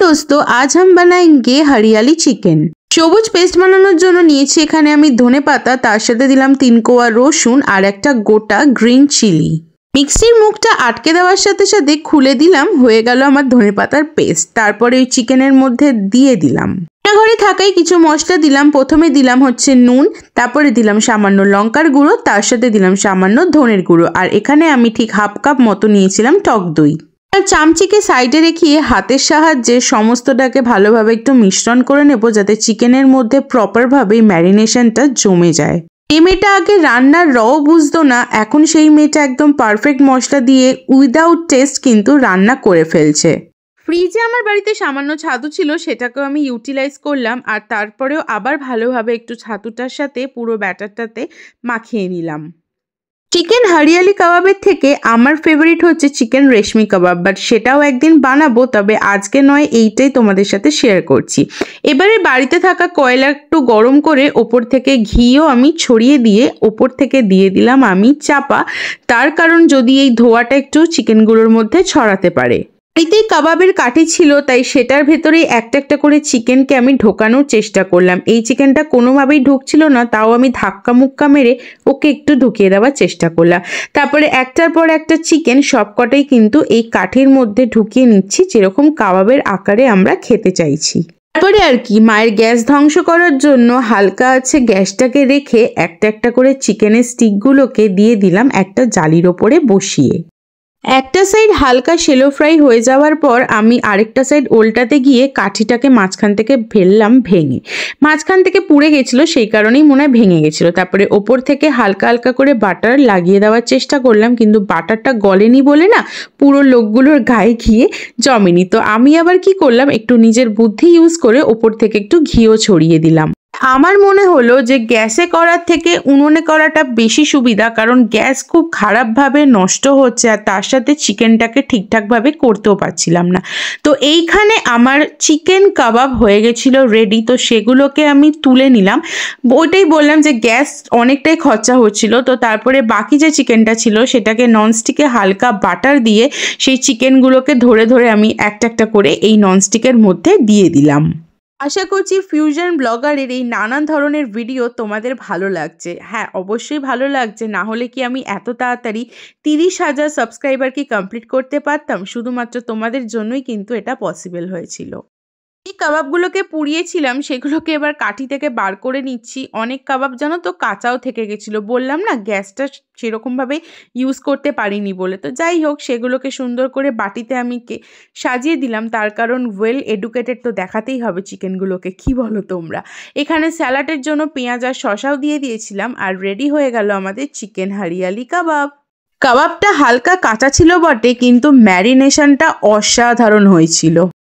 दोस्तों, आज हम बनाएंगे हरियाली चिकेन। সবুজ পেস্ট বানানোর জন্য নিয়েছি এখানে আমি ধনেপাতা, তার সাথে দিলাম 3 কোয়া রসুন আর একটা গোটা গ্রিন চিলি। মিক্সির মুখটা আটকে দেওয়ার সাথে সাথে খুলে দিলাম, হয়ে গেল আমার ধনেপাতার পেস্ট। তারপরে ওই চিকেনের মধ্যে দিয়ে দিলাম ঘরে থাকাই কিছু মশলা দিলাম। প্রথমে দিলাম হচ্ছে নুন, তারপরে দিলাম সামান্য লঙ্কার গুঁড়ো, তার সাথে দিলাম সামান্য ধনের গুঁড়ো, আর এখানে আমি ঠিক হাফ কাপ মতো নিয়েছিলাম টক দই। চামচিকে সাইডে রেখে হাতের সাহায্যে সমস্তটাকে ভালোভাবে একটু মিশ্রণ করে নেব, যাতে চিকেনের মধ্যে প্রপারভাবে ম্যারিনেশনটা জমে যায়। এই মেয়েটা আগে রান্নার রও বুঝতো না, এখন সেই মেয়েটা একদম পারফেক্ট মশলা দিয়ে উইদাউট টেস্ট কিন্তু রান্না করে ফেলছে। ফ্রিজে আমার বাড়িতে সামান্য ছাতু ছিল, সেটাকেও আমি ইউটিলাইজ করলাম, আর তারপরেও আবার ভালোভাবে একটু ছাতুটার সাথে পুরো ব্যাটারটাতে মাখিয়ে নিলাম। চিকেন হরিয়ালি কাবাবের থেকে আমার ফেভারিট হচ্ছে চিকেন রেশমি কাবাব, বাট সেটাও একদিন বানাবো, তবে আজকে নয়, এইটাই তোমাদের সাথে শেয়ার করছি। এবারে বাড়িতে থাকা কয়লা একটু গরম করে ওপর থেকে ঘিও আমি ছড়িয়ে দিয়ে ওপর থেকে দিয়ে দিলাম আমি চাপা, তার কারণ যদি এই ধোঁয়াটা একটু চিকেনগুলোর মধ্যে ছড়াতে পারে। বাড়িতে কাবাবের কাঠি ছিল, তাই সেটার ভেতরেই একটা একটা করে চিকেনকে আমি ঢোকানোর চেষ্টা করলাম। এই চিকেনটা কোনোভাবেই ঢুকছিল না, তাও আমি ধাক্কা মুক্কা মেরে ওকে একটু ঢুকিয়ে দেওয়ার চেষ্টা করলাম। তারপরে একটার পর একটা চিকেন সবকটাই কিন্তু এই কাঠির মধ্যে ঢুকিয়ে নিচ্ছি, যেরকম কাবাবের আকারে আমরা খেতে চাইছি। তারপরে আর কি, মায়ের গ্যাস ধ্বংস করার জন্য হালকা আছে গ্যাসটাকে রেখে একটা একটা করে চিকেনের স্টিকগুলোকে দিয়ে দিলাম একটা জালির ওপরে বসিয়ে। একটা সাইড হালকা শেলো ফ্রাই হয়ে যাওয়ার পর আমি আরেকটা সাইড উল্টাতে গিয়ে কাঠিটাকে মাঝখান থেকে ফেললাম ভেঙে। মাঝখান থেকে পুড়ে গেছিলো, সেই কারণেই মনে হয় ভেঙে গেছিলো। তারপরে ওপর থেকে হালকা হালকা করে বাটার লাগিয়ে দেওয়ার চেষ্টা করলাম, কিন্তু বাটারটা গলেনি বলে না পুরো লোকগুলোর গায়ে গিয়ে জমেনি। তো আমি আবার কি করলাম, একটু নিজের বুদ্ধি ইউজ করে ওপর থেকে একটু ঘিও ছড়িয়ে দিলাম। আমার মনে হলো যে গ্যাসে করার থেকে উনুনে করাটা বেশি সুবিধা, কারণ গ্যাস খুব খারাপভাবে নষ্ট হচ্ছে, আর তার সাথে চিকেনটাকে ঠিকঠাকভাবে করতেও পারছিলাম না। তো এইখানে আমার চিকেন কাবাব হয়ে গেছিলো রেডি, তো সেগুলোকে আমি তুলে নিলাম। ওইটাই বললাম যে গ্যাস অনেকটাই খরচা হচ্ছিল, তো তারপরে বাকি যে চিকেনটা ছিল সেটাকে ননস্টিকে হালকা বাটার দিয়ে সেই চিকেনগুলোকে ধরে ধরে আমি একটা একটা করে এই ননস্টিকের মধ্যে দিয়ে দিলাম। আশা করছি ফিউশন ব্লগারের এই নানান ধরনের ভিডিও তোমাদের ভালো লাগছে। হ্যাঁ, অবশ্যই ভালো লাগছে, না হলে কি আমি এত তাড়াতাড়ি 30,000 সাবস্ক্রাইবার কি কমপ্লিট করতে পারতাম? শুধুমাত্র তোমাদের জন্যই কিন্তু এটা পসিবল হয়েছিল। এই কাবাবগুলোকে পুড়িয়েছিলাম, সেগুলোকে এবার কাঠি থেকে বার করে নিচ্ছি। অনেক কাবাব জানো তো কাঁচাও থেকে গেছিলো, বললাম না গ্যাসটা সেরকমভাবে ইউজ করতে পারিনি বলে। তো যাই হোক, সেগুলোকে সুন্দর করে বাটিতে আমি সাজিয়ে দিলাম, তার কারণ ওয়েল এডুকেটেড তো দেখাতেই হবে চিকেনগুলোকে, কি বলো তোমরা। এখানে স্যালাডের জন্য পেঁয়াজ আর শসাও দিয়ে দিয়েছিলাম, আর রেডি হয়ে গেল আমাদের চিকেন হরিয়ালি কাবাব। কাবাবটা হালকা কাঁচা ছিল বটে, কিন্তু ম্যারিনেশনটা অসাধারণ হয়েছিল।